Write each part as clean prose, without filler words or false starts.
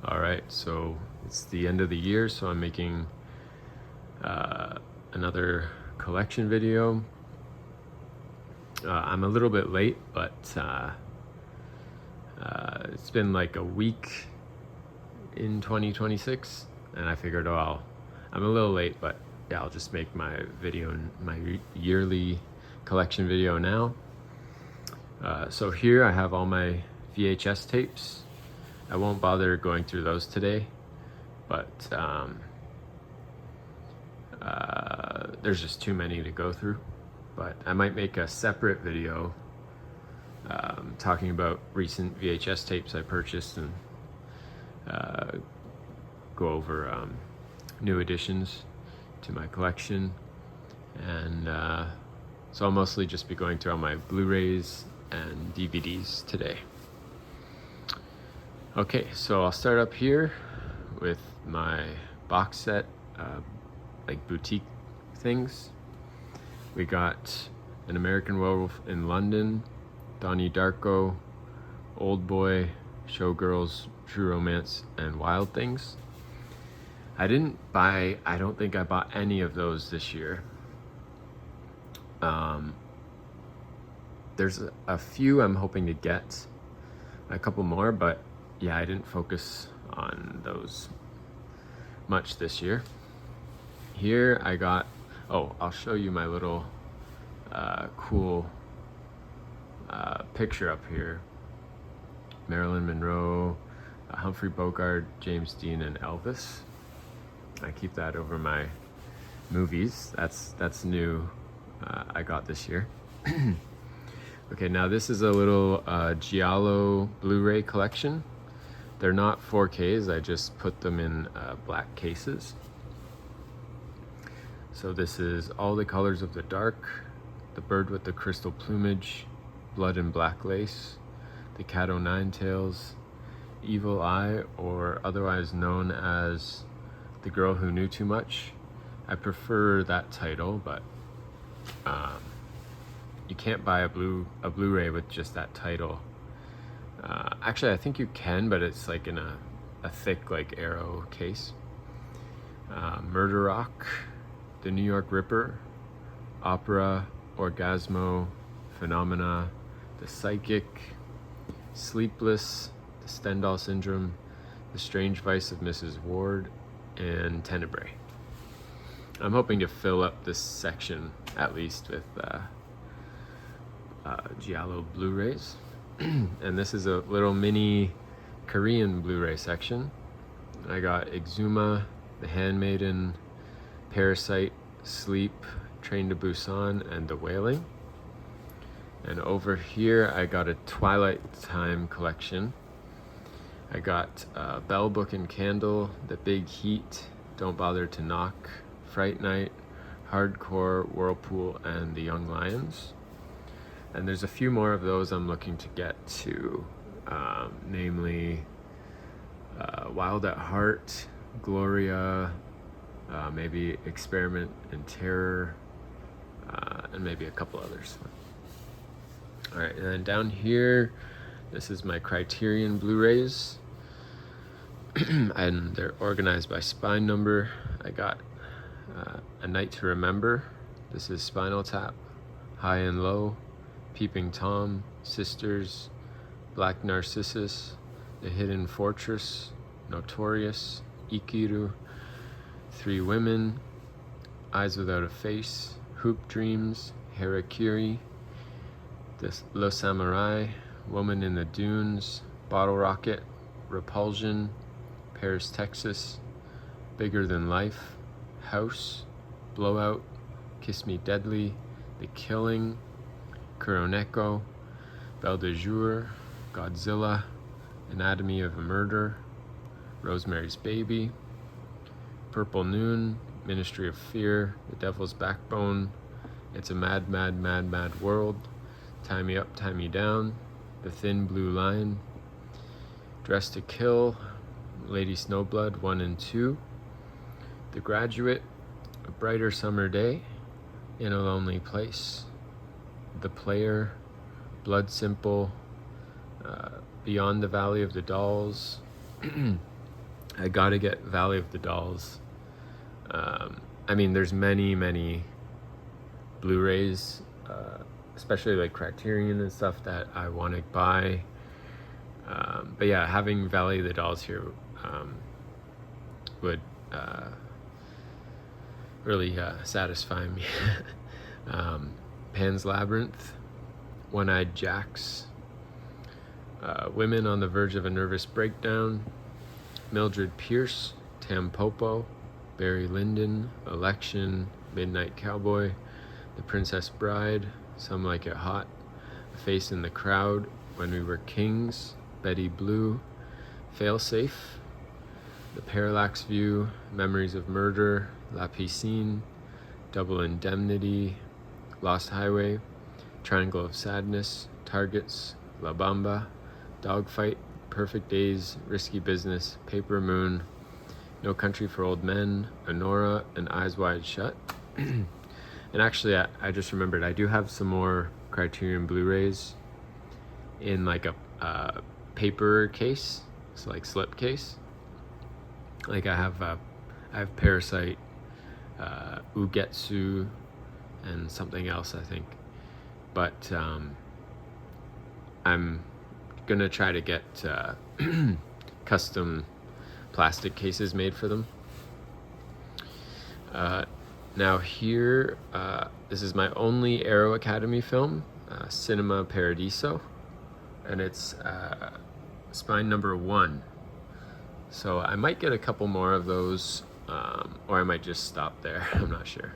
All right, so it's the end of the year, so I'm making another collection video. I'm a little bit late, but it's been like a week in 2026, and I figured, I'm a little late, but yeah, I'll just make my video, my yearly collection video now. So here I have all my VHS tapes. I won't bother going through those today, but there's just too many to go through. But I might make a separate video talking about recent VHS tapes I purchased and go over new additions to my collection. And so I'll mostly just be going through all my Blu-rays and DVDs today. Okay, so I'll start up here with my box set, like boutique things. We got An American Werewolf in London, Donnie Darko, Old Boy, Showgirls, True Romance, and Wild Things. I don't think I bought any of those this year. There's a few I'm hoping to get, a couple more, but yeah, I didn't focus on those much this year. Here I got, I'll show you my little cool picture up here. Marilyn Monroe, Humphrey Bogart, James Dean, and Elvis. I keep that over my movies. That's new. I got this year. Okay, now this is a little Giallo Blu-ray collection. They're not 4Ks, I just put them in black cases. So this is All the Colors of the Dark, The Bird with the Crystal Plumage, Blood and Black Lace, The Cat O' Nine Tails, Evil Eye, or otherwise known as The Girl Who Knew Too Much. I prefer that title, but you can't buy a Blu-ray with just that title. Actually, I think you can, but it's like in a thick, like, arrow case. Murder Rock, The New York Ripper, Opera, Orgasmo, Phenomena, The Psychic, Sleepless, The Stendhal Syndrome, The Strange Vice of Mrs. Ward, and Tenebrae. I'm hoping to fill up this section at least with Giallo Blu-rays. And this is a little mini Korean Blu-ray section. I got Exuma, The Handmaiden, Parasite, Sleep, Train to Busan, and The Wailing. And over here I got a Twilight Time collection. I got Bell, Book and Candle, The Big Heat, Don't Bother to Knock, Fright Night, Hardcore, Whirlpool, and The Young Lions. And there's a few more of those I'm looking to get to, namely Wild at Heart, Gloria, maybe Experiment in Terror, and maybe a couple others. All right, and then down here, this is my Criterion Blu-rays, and they're organized by spine number. I got A Night to Remember. This is Spinal Tap, High and Low, Peeping Tom, Sisters, Black Narcissus, The Hidden Fortress, Notorious, Ikiru, Three Women, Eyes Without a Face, Hoop Dreams, Harakiri, Lo Samurai, Woman in the Dunes, Bottle Rocket, Repulsion, Paris, Texas, Bigger Than Life, House, Blowout, Kiss Me Deadly, The Killing, Kuroneko, Belle de Jour, Godzilla, Anatomy of a Murder, Rosemary's Baby, Purple Noon, Ministry of Fear, The Devil's Backbone, It's a Mad, Mad, Mad, Mad World, Tie Me Up, Tie Me Down, The Thin Blue Line, Dress to Kill, Lady Snowblood 1 and 2, The Graduate, A Brighter Summer Day, In a Lonely Place, The Player, Blood Simple, Beyond the Valley of the Dolls, I gotta get Valley of the Dolls. I mean, there's many Blu-rays, especially like Criterion and stuff that I want to buy. But yeah, having Valley of the Dolls here would really satisfy me. Pan's Labyrinth, One-Eyed Jacks, Women on the Verge of a Nervous Breakdown, Mildred Pierce, Tampopo, Barry Lyndon, Election, Midnight Cowboy, The Princess Bride, Some Like It Hot, A Face in the Crowd, When We Were Kings, Betty Blue, Failsafe, The Parallax View, Memories of Murder, La Piscine, Double Indemnity, Lost Highway, Triangle of Sadness, Targets, La Bamba, Dogfight, Perfect Days, Risky Business, Paper Moon, No Country for Old Men, Honora, and Eyes Wide Shut. And actually, I just remembered, I do have some more Criterion Blu-rays in like a paper case, so like slip case. Like I have Parasite, Ugetsu, and something else, I think. But I'm gonna try to get custom plastic cases made for them. Now here, this is my only Aero Academy film, Cinema Paradiso, and it's spine number 1. So I might get a couple more of those, or I might just stop there. I'm not sure.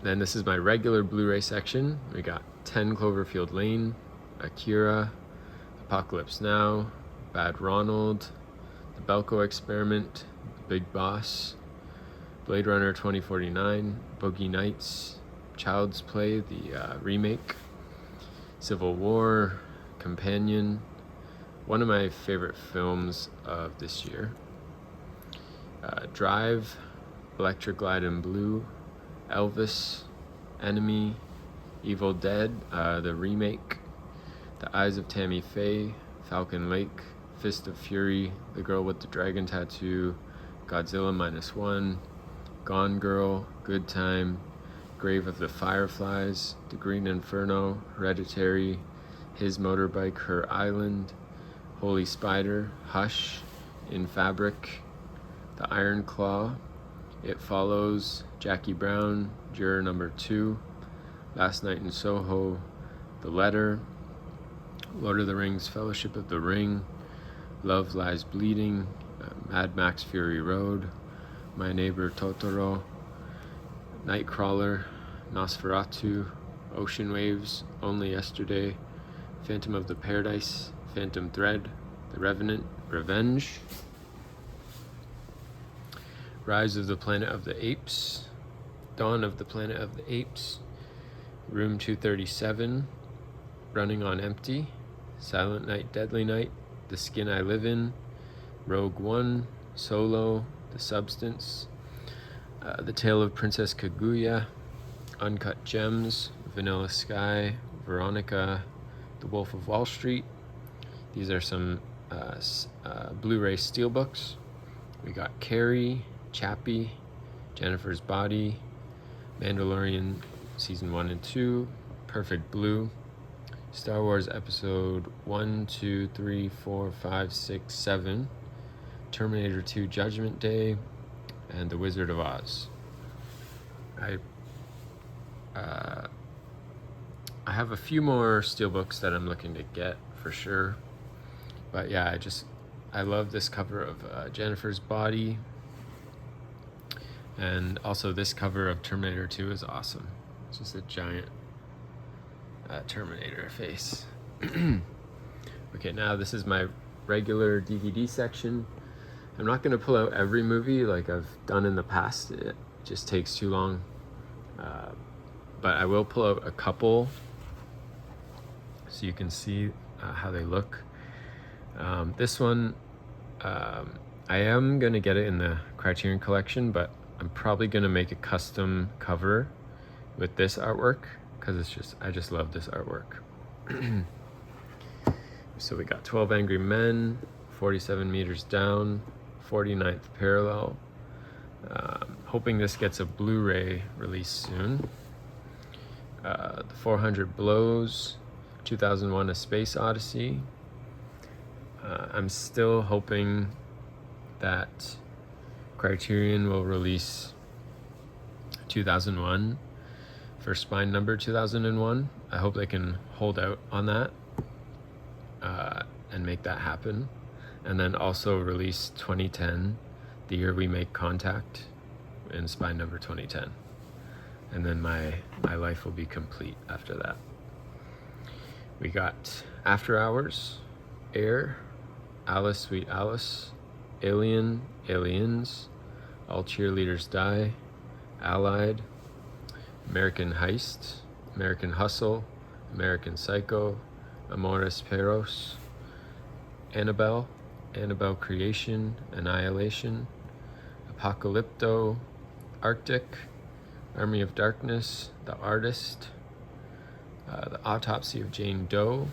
Then this is my regular Blu-ray section. We got 10 Cloverfield Lane, Akira, Apocalypse Now, Bad Ronald, The Belko Experiment, The Big Boss, Blade Runner 2049, Boogie Nights, Child's Play, the remake, Civil War, Companion, one of my favorite films of this year, Drive, Electric Glide in Blue, Elvis, Enemy, Evil Dead, the remake, The Eyes of Tammy Faye, Falcon Lake, Fist of Fury, The Girl with the Dragon Tattoo, Godzilla -1, Gone Girl, Good Time, Grave of the Fireflies, The Green Inferno, Hereditary, His Motorbike, Her Island, Holy Spider, Hush, In Fabric, The Iron Claw, It Follows, Jackie Brown, Juror Number 2, Last Night in Soho, The Letter, Lord of the Rings, Fellowship of the Ring, Love Lies Bleeding, Mad Max Fury Road, My Neighbor Totoro, Nightcrawler, Nosferatu, Ocean Waves, Only Yesterday, Phantom of the Paradise, Phantom Thread, The Revenant, Revenge, Rise of the Planet of the Apes, Dawn of the Planet of the Apes, Room 237, Running on Empty, Silent Night, Deadly Night, The Skin I Live In, Rogue One, Solo, The Substance, The Tale of Princess Kaguya, Uncut Gems, Vanilla Sky, Veronica, The Wolf of Wall Street. These are some Blu-ray steelbooks. We got Carrie, Chappie, Jennifer's Body, Mandalorian Season 1 and 2, Perfect Blue, Star Wars Episode 1, 2, 3, 4, 5, 6, 7, Terminator 2 Judgment Day, and The Wizard of Oz. I have a few more steelbooks that I'm looking to get for sure. But yeah, I love this cover of Jennifer's Body. And also this cover of Terminator 2 is awesome. It's just a giant Terminator face. Okay, now this is my regular DVD section. I'm not going to pull out every movie like I've done in the past. It just takes too long. But I will pull out a couple so you can see how they look. This one, I am going to get it in the Criterion collection, but I'm probably going to make a custom cover with this artwork because I just love this artwork. So we got 12 Angry Men, 47 meters down, 49th parallel. Hoping this gets a Blu-ray release soon. The 400 Blows, 2001: A Space Odyssey. I'm still hoping that Criterion will release 2001 for Spine Number 2001. I hope they can hold out on that and make that happen. And then also release 2010, the year we make contact, in Spine Number 2010. And then my life will be complete after that. We got After Hours, Air, Alice, Sweet Alice, Alien, Aliens, All Cheerleaders Die, Allied, American Heist, American Hustle, American Psycho, Amores Perros, Annabelle, Annabelle Creation, Annihilation, Apocalypto, Arctic, Army of Darkness, The Artist, The Autopsy of Jane Doe,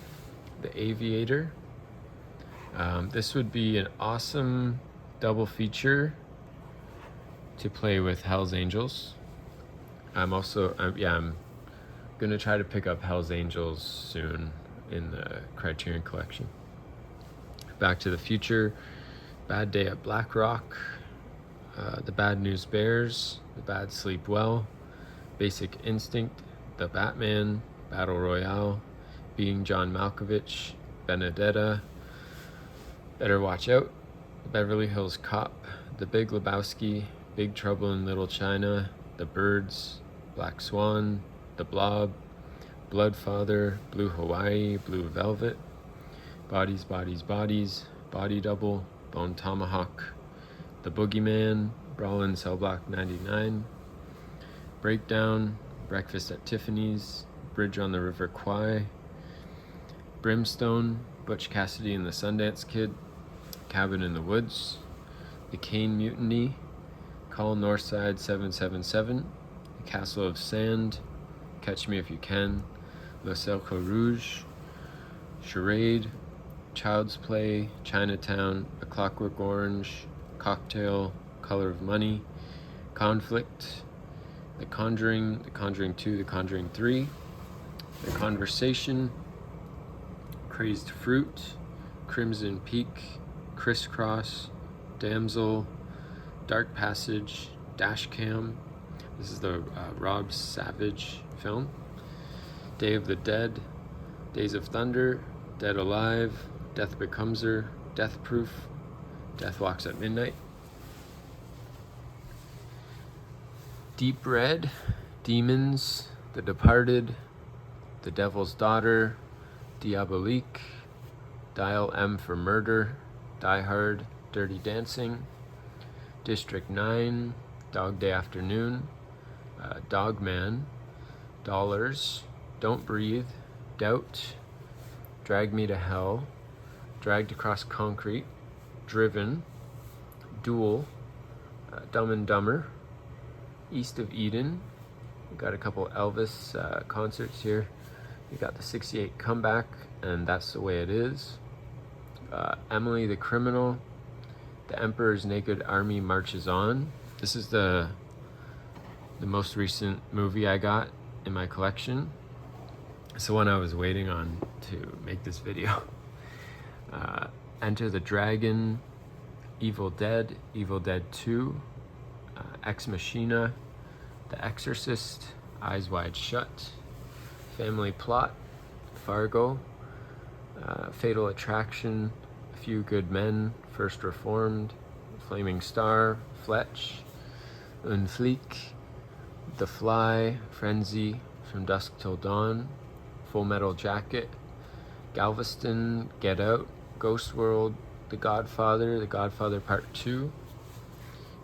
The Aviator. This would be an awesome double feature to play with Hell's Angels. I'm gonna try to pick up Hell's Angels soon in the Criterion Collection. Back to the Future, Bad Day at Black Rock, The Bad News Bears, The Bad Sleep Well, Basic Instinct, The Batman, Battle Royale, Being John Malkovich, Benedetta, Better Watch Out, Beverly Hills Cop, The Big Lebowski, Big Trouble in Little China, The Birds, Black Swan, The Blob, Bloodfather, Blue Hawaii, Blue Velvet, Bodies, Bodies, Bodies, Body Double, Bone Tomahawk, The Boogeyman, Brawl in Cell Block 99, Breakdown, Breakfast at Tiffany's, Bridge on the River Kwai, Brimstone, Butch Cassidy and the Sundance Kid, Cabin in the Woods, The Kane Mutiny, Call Northside 777, The Castle of Sand, Catch Me If You Can, Le Cercle Rouge, Charade, Child's Play, Chinatown, A Clockwork Orange, Cocktail, Color of Money, Conflict, The Conjuring, The Conjuring 2, The Conjuring 3, The Conversation, Crazed Fruit, Crimson Peak, Crisscross, Damsel, Dark Passage, Dashcam. This is the Rob Savage film. Day of the Dead, Days of Thunder, Dead Alive, Death Becomes Her, Death Proof, Death Walks at Midnight. Deep Red, Demons, The Departed, The Devil's Daughter, Diabolique, Dial M for Murder, Die Hard, Dirty Dancing, District 9, Dog Day Afternoon, Dogman, Dollars, Don't Breathe, Doubt, Drag Me to Hell, Dragged Across Concrete, Driven, Duel, Dumb and Dumber, East of Eden. We got a couple Elvis concerts here. We got the 68 Comeback, and That's the Way It Is. Emily the Criminal, The Emperor's Naked Army Marches On. This is the most recent movie I got in my collection. It's the one I was waiting on to make this video. Enter the Dragon, Evil Dead 2, Ex Machina, The Exorcist, Eyes Wide Shut, Family Plot, Fargo, Fatal Attraction, A Few Good Men, First Reformed, Flaming Star, Fletch, Un Flic, The Fly, Frenzy, From Dusk Till Dawn, Full Metal Jacket, Galveston, Get Out, Ghost World, The Godfather Part 2,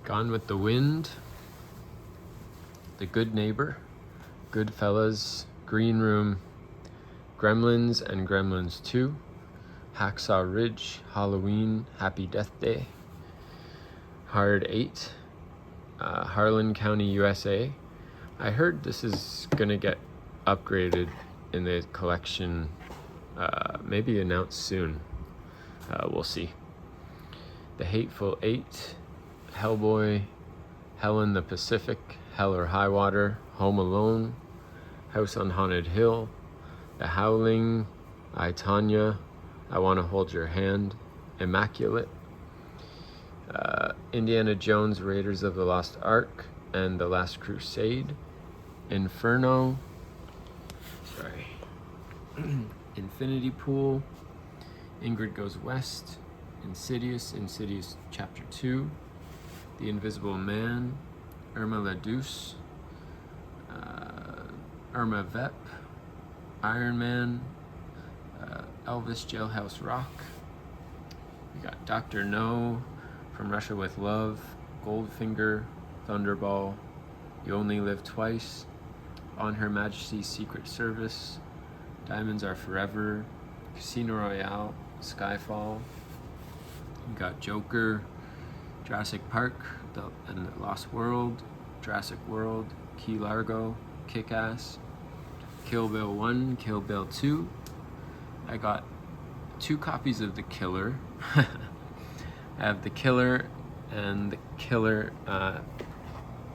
Gone with the Wind, The Good Neighbor, Goodfellas, Green Room, Gremlins and Gremlins 2, Hacksaw Ridge, Halloween, Happy Death Day, Hard 8, Harlan County, USA. I heard this is gonna get upgraded in the collection, maybe announced soon. We'll see. The Hateful Eight, Hellboy, Hell in the Pacific, Hell or High Water, Home Alone, House on Haunted Hill, The Howling, I, Tonya, I Want to Hold Your Hand, Immaculate, Indiana Jones, Raiders of the Lost Ark, and The Last Crusade, Inferno, Infinity Pool, Ingrid Goes West, Insidious, Insidious Chapter 2, The Invisible Man, Irma La Douce, Irma Vep, Iron Man, Elvis Jailhouse Rock. We got Dr. No, From Russia with Love, Goldfinger, Thunderball, You Only Live Twice, On Her Majesty's Secret Service, Diamonds Are Forever, Casino Royale, Skyfall. We got Joker, Jurassic Park and the Lost World, Jurassic World, Key Largo, Kick-Ass, Kill Bill 1, Kill Bill 2. I got 2 copies of The Killer. I have The Killer and The Killer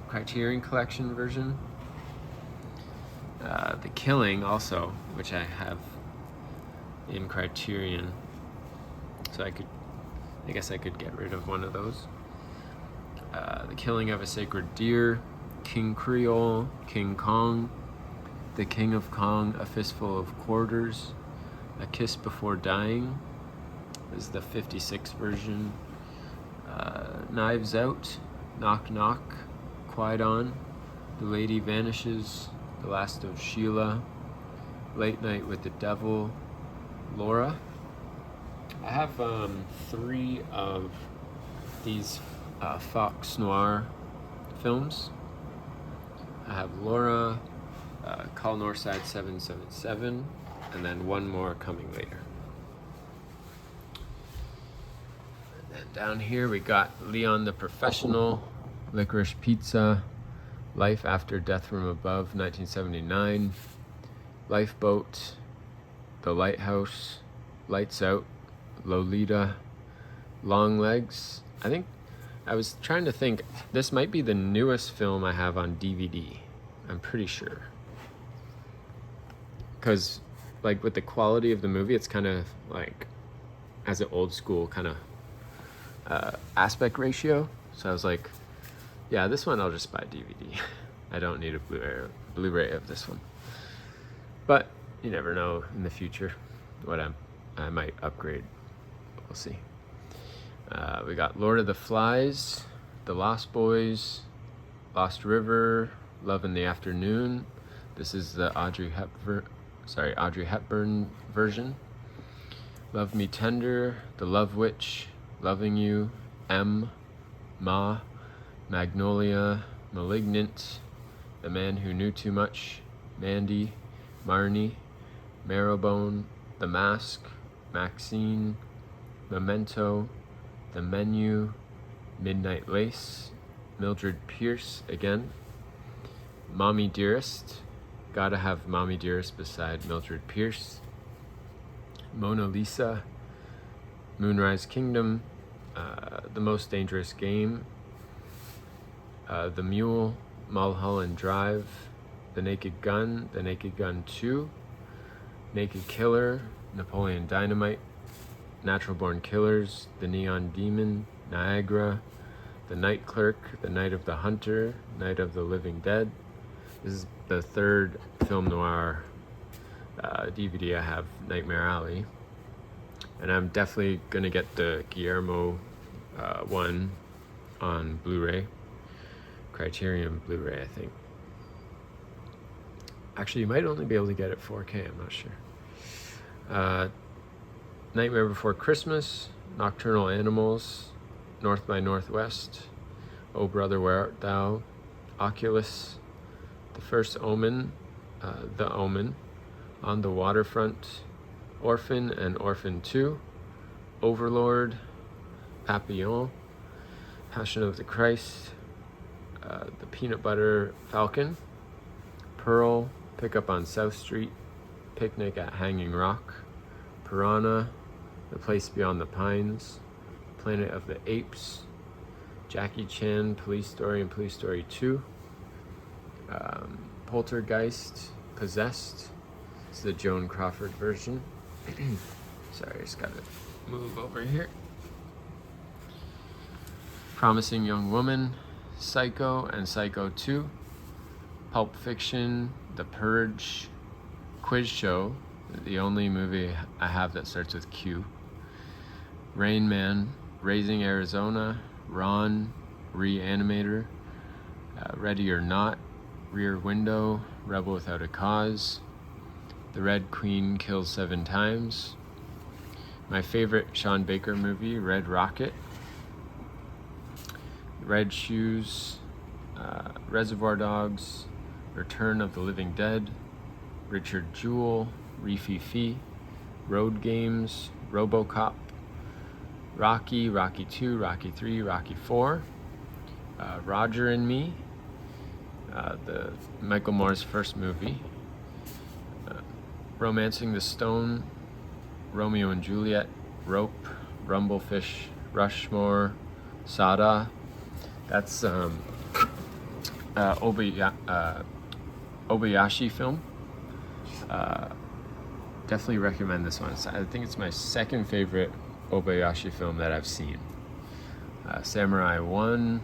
Criterion Collection version. The Killing also, which I have in Criterion. So I guess I could get rid of one of those. The Killing of a Sacred Deer, King Creole, King Kong, The King of Kong, A Fistful of Quarters, A Kiss Before Dying. This is the 56 version. Knives Out, Knock Knock, Quiet On, The Lady Vanishes, The Last of Sheila, Late Night with the Devil, Laura. I have 3 of these Fox Noir films. I have Laura, Call Northside 777, and then one more coming later. And then down here we got Leon the Professional, Licorice Pizza, Life After Death from Above, 1979, Lifeboat, The Lighthouse, Lights Out, Lolita, Long Legs. I was trying to think, this might be the newest film I have on DVD. I'm pretty sure. Because, like, with the quality of the movie, it's kind of like, has an old school kind of aspect ratio. So I was like, yeah, this one I'll just buy DVD. I don't need a Blu-ray of this one. But you never know in the future what I might upgrade. We'll see. We got Lord of the Flies, The Lost Boys, Lost River, Love in the Afternoon. This is the Audrey Hepburn version. Love Me Tender, The Love Witch, Loving You, M, Ma, Magnolia, Malignant, The Man Who Knew Too Much, Mandy, Marnie, Marrowbone, The Mask, Maxine, Memento, The Menu, Midnight Lace, Mildred Pierce again, Mommy Dearest, gotta have Mommy Dearest beside Mildred Pierce, Mona Lisa, Moonrise Kingdom, The Most Dangerous Game, The Mule, Mulholland Drive, The Naked Gun 2, Naked Killer, Napoleon Dynamite, Natural Born Killers, The Neon Demon, Niagara, The Night Clerk, The Night of the Hunter, Night of the Living Dead. This is the 3rd film noir DVD I have, Nightmare Alley. And I'm definitely gonna get the Guillermo one on Blu-ray, Criterion Blu-ray, I think. Actually, you might only be able to get it 4K, I'm not sure. Nightmare Before Christmas, Nocturnal Animals, North by Northwest, Oh Brother Where Art Thou, Oculus, The First Omen, The Omen, On the Waterfront, Orphan and Orphan 2, Overlord, Papillon, Passion of the Christ, The Peanut Butter Falcon, Pearl, Pickup on South Street, Picnic at Hanging Rock, Piranha, The Place Beyond the Pines, Planet of the Apes, Jackie Chan, Police Story and Police Story 2, Poltergeist, Possessed. It's the Joan Crawford version. Sorry, I just gotta move over here. Promising Young Woman, Psycho and Psycho 2, Pulp Fiction, The Purge, Quiz Show, the only movie I have that starts with Q, Rain Man, Raising Arizona, Ron, Reanimator, Ready or Not, Rear Window, Rebel Without a Cause, The Red Queen Kills 7 Times, my favorite Sean Baker movie, Red Rocket, Red Shoes, Reservoir Dogs, Return of the Living Dead, Richard Jewell, Reefy, Road Games, RoboCop, Rocky, Rocky 2, Rocky 3, Rocky 4, Roger and Me, the Michael Moore's first movie, Romancing the Stone, Romeo and Juliet, Rope, Rumblefish, Rushmore, Sada. That's Obayashi film. Definitely recommend this one. I think it's my second favorite Obayashi film that I've seen. Samurai 1,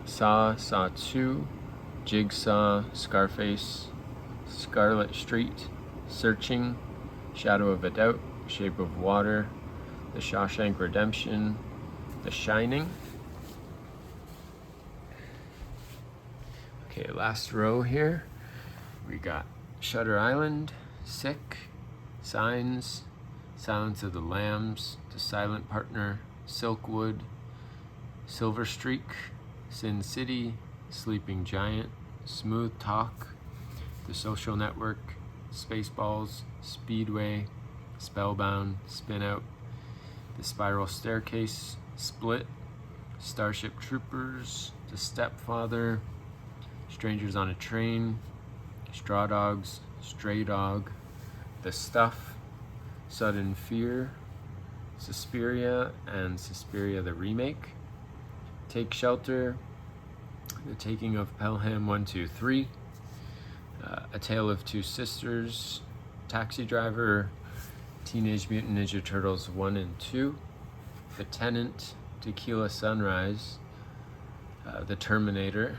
Saw 2, Jigsaw, Scarface, Scarlet Street, Searching, Shadow of a Doubt, Shape of Water, The Shawshank Redemption, The Shining. Okay, last row here. We got Shutter Island, Sick, Signs, Silence of the Lambs, The Silent Partner, Silkwood, Silver Streak, Sin City, Sleeping Giant, Smooth Talk, The Social Network, Spaceballs, Speedway, Spellbound, Spin Out, The Spiral Staircase, Split, Starship Troopers, The Stepfather, Strangers on a Train, Straw Dogs, Stray Dog, The Stuff, Sudden Fear, Suspiria and Suspiria the Remake, Take Shelter, The Taking of Pelham 1, 2, 3, A Tale of Two Sisters, Taxi Driver, Teenage Mutant Ninja Turtles 1 and 2, The Tenant, Tequila Sunrise, The Terminator,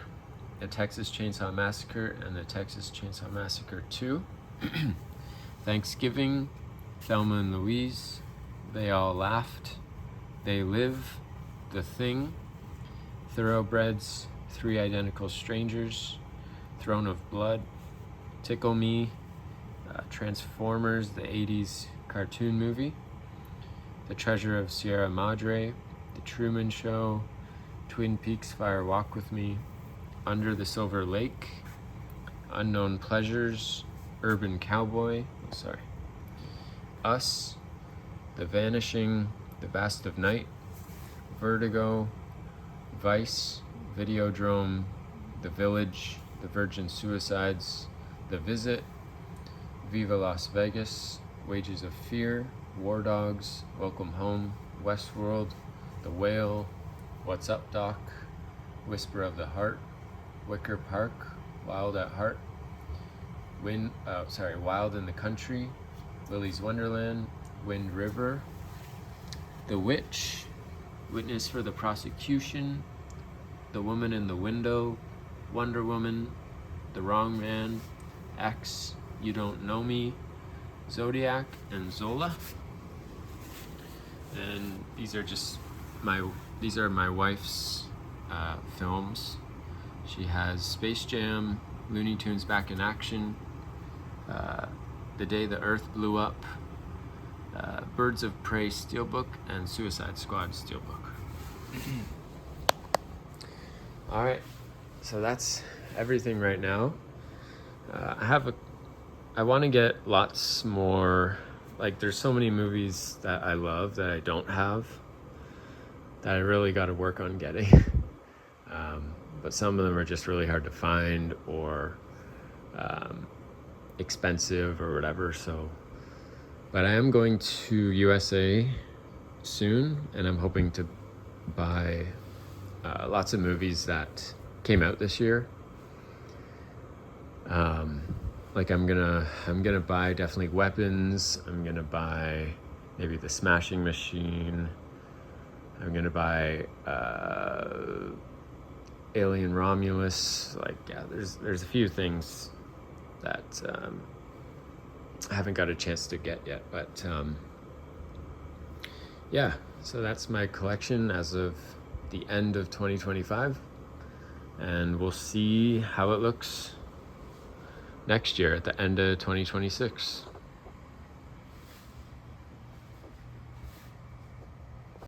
The Texas Chainsaw Massacre and The Texas Chainsaw Massacre 2, Thanksgiving, Thelma and Louise, They All Laughed, They Live, The Thing, Thoroughbreds, Three Identical Strangers, Throne of Blood, Tickle Me, Transformers, the 80s cartoon movie, The Treasure of Sierra Madre, The Truman Show, Twin Peaks Fire Walk with Me, Under the Silver Lake, Unknown Pleasures, Urban Cowboy, Us, The Vanishing, The Vast of Night, Vertigo, Vice, Videodrome, The Village, The Virgin Suicides, The Visit, Viva Las Vegas, Wages of Fear, War Dogs, Welcome Home, Westworld, The Whale, What's Up Doc, Whisper of the Heart, Wicker Park, Wild at Heart, Wild in the Country, Willy's Wonderland, Wind River, The Witch, Witness for the Prosecution, The Woman in the Window, Wonder Woman, The Wrong Man, X, You Don't Know Me, Zodiac, and Zola. And these are my wife's films. She has Space Jam, Looney Tunes Back in Action, The Day the Earth Blew Up, Birds of Prey Steelbook, and Suicide Squad Steelbook. All right, so that's everything right now. I want to get lots more, like there's so many movies that I love that I don't have that I really got to work on getting. But some of them are just really hard to find or expensive or whatever. But I am going to USA soon, and I'm hoping to buy lots of movies that came out this year. Like I'm gonna buy definitely Weapons. I'm gonna buy maybe The Smashing Machine. I'm gonna buy Alien Romulus. Like, yeah, there's a few things that I haven't got a chance to get yet, but yeah, so that's my collection as of the end of 2025, and we'll see how it looks next year at the end of 2026.